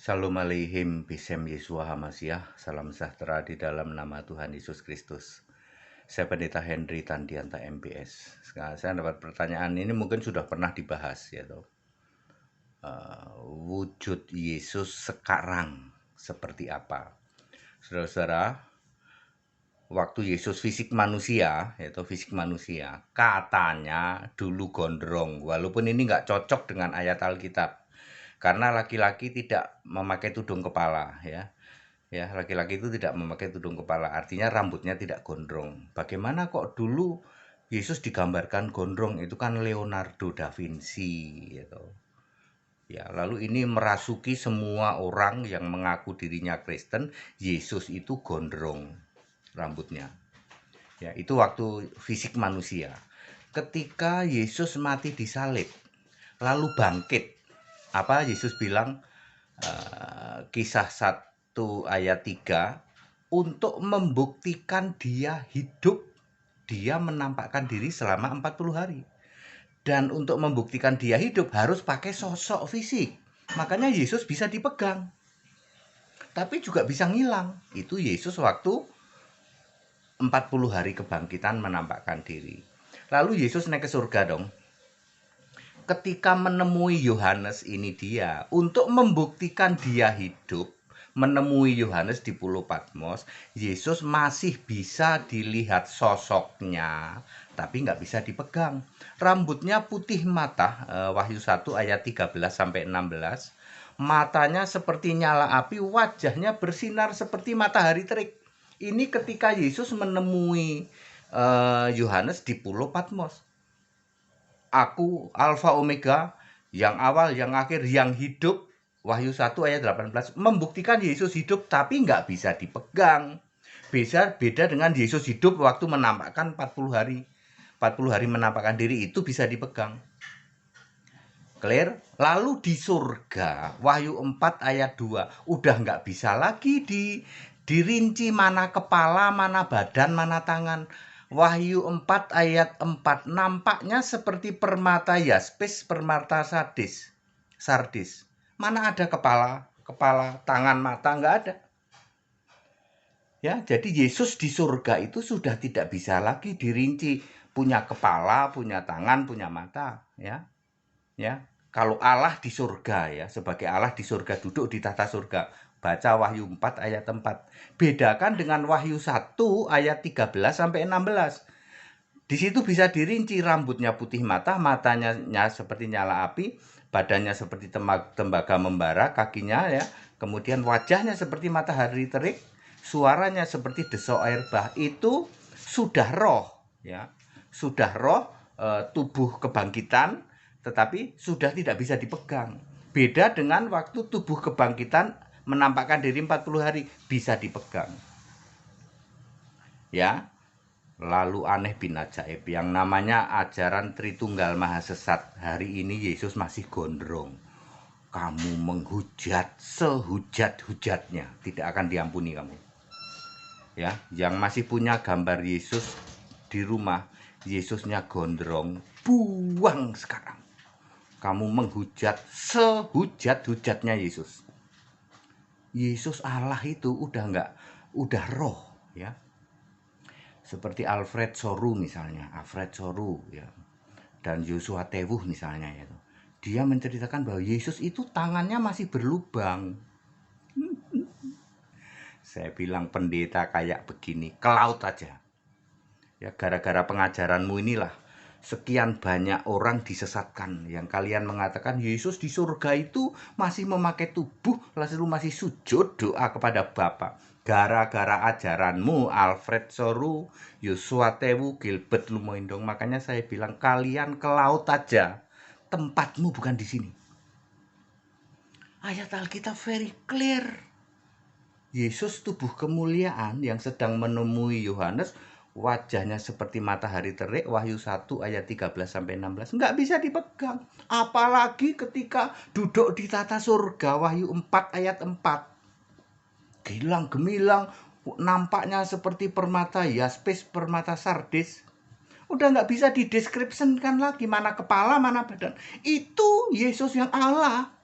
Shalom Aleihim Bisem Yesua Hamasiah. Salam sejahtera di dalam nama Tuhan Yesus Kristus. Saya Pendeta Henry Tandianta MPS. Sekarang saya dapat pertanyaan ini mungkin sudah pernah dibahas ya toh. Wujud Yesus sekarang seperti apa? Saudara-saudara, waktu Yesus fisik manusia, yaitu fisik manusia, katanya dulu gondrong. Walaupun ini nggak cocok dengan ayat Alkitab. Karena laki-laki tidak memakai tudung kepala ya. Ya, laki-laki itu tidak memakai tudung kepala, artinya rambutnya tidak gondrong. Bagaimana kok dulu Yesus digambarkan gondrong? Itu kan Leonardo da Vinci gitu. Ya, lalu ini merasuki semua orang yang mengaku dirinya Kristen, Yesus itu gondrong rambutnya. Ya, itu waktu fisik manusia. Ketika Yesus mati di salib, lalu bangkit. Apa Yesus bilang? Kisah 1 ayat 3, untuk membuktikan dia hidup, dia menampakkan diri selama 40 hari. Dan untuk membuktikan dia hidup harus pakai sosok fisik. Makanya Yesus bisa dipegang. Tapi juga bisa ngilang. Itu Yesus waktu 40 hari kebangkitan menampakkan diri. Lalu Yesus naik ke surga dong. Ketika menemui Yohanes ini dia, untuk membuktikan dia hidup, menemui Yohanes di Pulau Patmos, Yesus masih bisa dilihat sosoknya, tapi nggak bisa dipegang. Rambutnya putih mata, Wahyu 1 ayat 13-16. Matanya seperti nyala api, wajahnya bersinar seperti matahari terik. Ini ketika Yesus menemui Yohanes di Pulau Patmos. Aku Alfa Omega, yang awal, yang akhir, yang hidup. Wahyu 1 ayat 18 membuktikan Yesus hidup tapi nggak bisa dipegang. Beda dengan Yesus hidup waktu menampakkan 40 hari. 40 hari menampakkan diri itu bisa dipegang. Clear? Lalu di surga, Wahyu 4 ayat 2, udah nggak bisa lagi dirinci mana kepala, mana badan, mana tangan. Wahyu 4 ayat 4, nampaknya seperti permata yaspis, permata sardis. Mana ada kepala, tangan, mata, nggak ada. Ya, jadi Yesus di surga itu sudah tidak bisa lagi dirinci, punya kepala, punya tangan, punya mata, ya. Ya, kalau Allah di surga ya, sebagai Allah di surga, duduk di tata surga. Baca Wahyu 4 ayat 4. Bedakan dengan Wahyu 1 ayat 13-16. Di situ bisa dirinci, rambutnya putih mata, matanya seperti nyala api, badannya seperti tembaga membara, kakinya ya, kemudian wajahnya seperti matahari terik, suaranya seperti desau air bah. Itu sudah roh ya. Sudah roh, tubuh kebangkitan, tetapi sudah tidak bisa dipegang. Beda dengan waktu tubuh kebangkitan menampakkan diri 40 hari bisa dipegang. Ya, lalu aneh bin ajaib yang namanya ajaran Tritunggal Maha Sesat. Hari ini Yesus masih gondrong. Kamu menghujat sehujat-hujatnya, tidak akan diampuni kamu. Ya, yang masih punya gambar Yesus di rumah, Yesusnya gondrong, buang sekarang. Kamu menghujat sehujat-hujatnya Yesus. Yesus Allah itu udah roh ya. Seperti Alfred Soru misalnya, ya. Dan Joshua Tewuh misalnya ya. Dia menceritakan bahwa Yesus itu tangannya masih berlubang. Saya bilang, pendeta kayak begini, ke laut aja. Ya, gara-gara pengajaranmu inilah sekian banyak orang disesatkan. Yang kalian mengatakan Yesus di surga itu masih memakai tubuh, lalu masih sujud doa kepada Bapa. Gara-gara ajaranmu, Alfred Soru, Joshua Tewu, Gilbert Lumoindong. Makanya saya bilang, kalian ke laut aja. Tempatmu bukan di sini. Ayat Alkitab very clear. Yesus tubuh kemuliaan yang sedang menemui Yohanes, wajahnya seperti matahari terik, Wahyu 1 ayat 13-16, nggak bisa dipegang. Apalagi ketika duduk di tata surga, Wahyu 4 ayat 4. Gilang gemilang, nampaknya seperti permata yaspis, permata sardis. Udah nggak bisa dideskripsikan lagi mana kepala, mana badan. Itu Yesus yang Allah.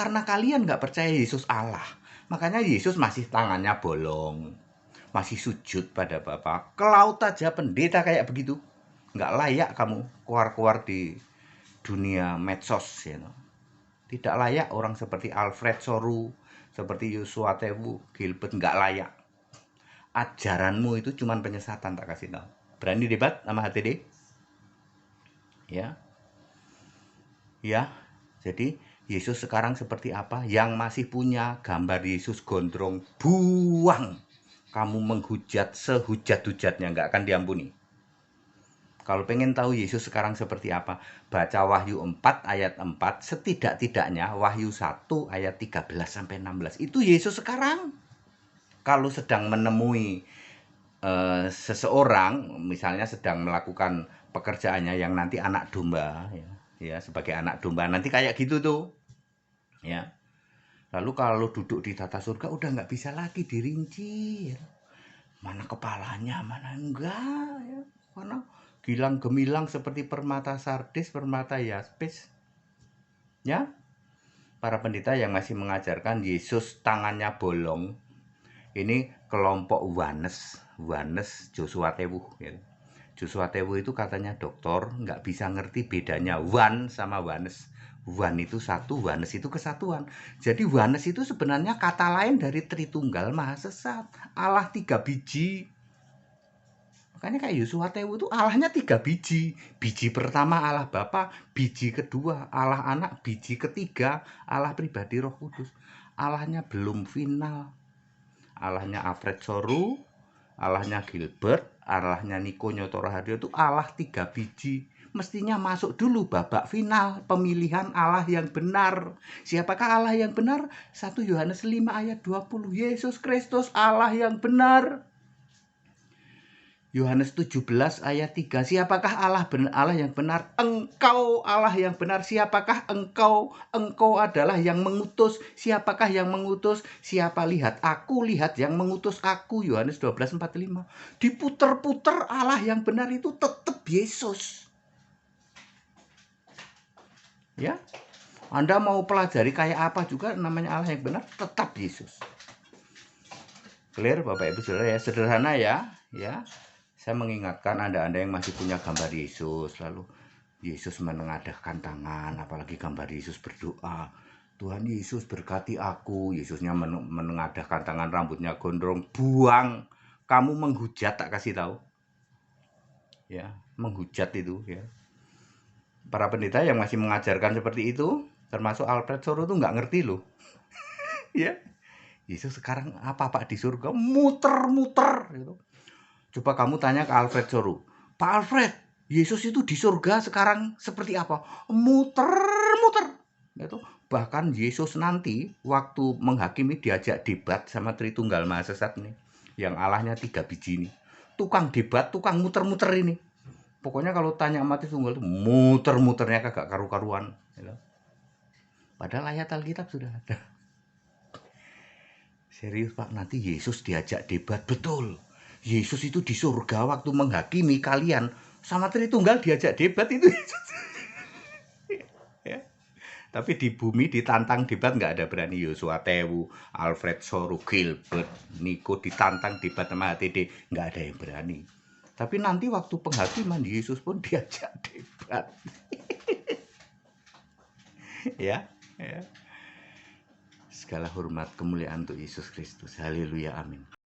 Karena kalian nggak percaya Yesus Allah. Makanya Yesus masih tangannya bolong. Masih sujud pada Bapa. Ke laut aja pendeta kayak begitu. Nggak layak kamu keluar-keluar di dunia medsos. You know. Tidak layak orang seperti Alfred Soru, seperti Yosua Tewu, Gilbert, nggak layak. Ajaranmu itu cuma penyesatan, tak kasih tahu. Berani debat sama HTD? Ya. Ya. Jadi Yesus sekarang seperti apa? Yang masih punya gambar Yesus gondrong, buang. Kamu menghujat sehujat-hujatnya, nggak akan diampuni. Kalau pengen tahu Yesus sekarang seperti apa, baca Wahyu 4 ayat 4, setidak-tidaknya Wahyu 1 ayat 13-16. Itu Yesus sekarang. Kalau sedang menemui seseorang, misalnya sedang melakukan pekerjaannya yang nanti anak domba, ya sebagai anak domba, nanti kayak gitu tuh. Ya. Lalu kalau duduk di tata surga udah nggak bisa lagi dirinci. Ya. Mana kepalanya, mana enggak. Ya. Karena gilang gemilang seperti permata sardis, permata yaspis. Ya, para pendeta yang masih mengajarkan Yesus tangannya bolong, ini kelompok Wanes Joshua Tewu. Ya. Joshua Tewu itu katanya dokter, nggak bisa ngerti bedanya Wan sama Wanes. Wan itu satu, Wanes itu kesatuan. Jadi Wanes itu sebenarnya kata lain dari Tritunggal Maha Sesat. Allah 3 biji. Makanya kayak Yosua Tewu itu Allahnya 3 biji. Biji pertama Allah Bapa, biji kedua Allah Anak, biji ketiga Allah pribadi Roh Kudus. Allahnya belum final. Allahnya Alfred Soru, Allahnya Gilbert, Allahnya Niko Nyoto Raharjo itu Allah 3 biji. Mestinya masuk dulu babak final pemilihan Allah yang benar. Siapakah Allah yang benar? 1 Yohanes 5 ayat 20. Yesus Kristus Allah yang benar. Yohanes 17 ayat 3. Siapakah Allah yang benar? Engkau Allah yang benar. Siapakah engkau? Engkau adalah yang mengutus. Siapakah yang mengutus? Siapa lihat? Aku lihat yang mengutus aku. Yohanes 12:45. Diputer-puter Allah yang benar itu tetap Yesus. Ya. Anda mau pelajari kayak apa juga namanya Allah yang benar, tetap Yesus. Clear Bapak Ibu Saudara ya, sederhana ya. Ya. Saya mengingatkan Anda yang masih punya gambar Yesus, lalu Yesus menengadahkan tangan, apalagi gambar Yesus berdoa, Tuhan Yesus berkati aku. Yesusnya menengadahkan tangan, rambutnya gondrong, buang. Kamu menghujat, tak kasih tahu. Ya, menghujat itu ya. Para pendeta yang masih mengajarkan seperti itu, termasuk Alfred Soru itu nggak ngerti loh. Ya, Yesus sekarang apa Pak di surga? Muter-muter gitu. Coba kamu tanya ke Alfred Soru, Pak Alfred, Yesus itu di surga sekarang seperti apa? Muter-muter. Gitu. Bahkan Yesus nanti waktu menghakimi diajak debat sama Tritunggal Maha Sesat nih, yang Allahnya 3 biji ini. Tukang debat, tukang muter-muter ini. Pokoknya kalau tanya sama Tritunggal itu muter-muternya kagak karu-karuan. Gitu. Padahal ayat Alkitab sudah ada. Serius Pak, nanti Yesus diajak debat, betul. Yesus itu di surga waktu menghakimi kalian sama Tritunggal diajak debat itu. Ya. Tapi di bumi ditantang debat nggak ada berani. Yosua Tewu, Alfred Soru, Gilbert, Niko ditantang debat sama HTD, nggak ada yang berani. Tapi nanti waktu penghakiman Yesus pun diajak debat. Ya, ya. Segala hormat kemuliaan untuk Yesus Kristus. Haleluya, amin.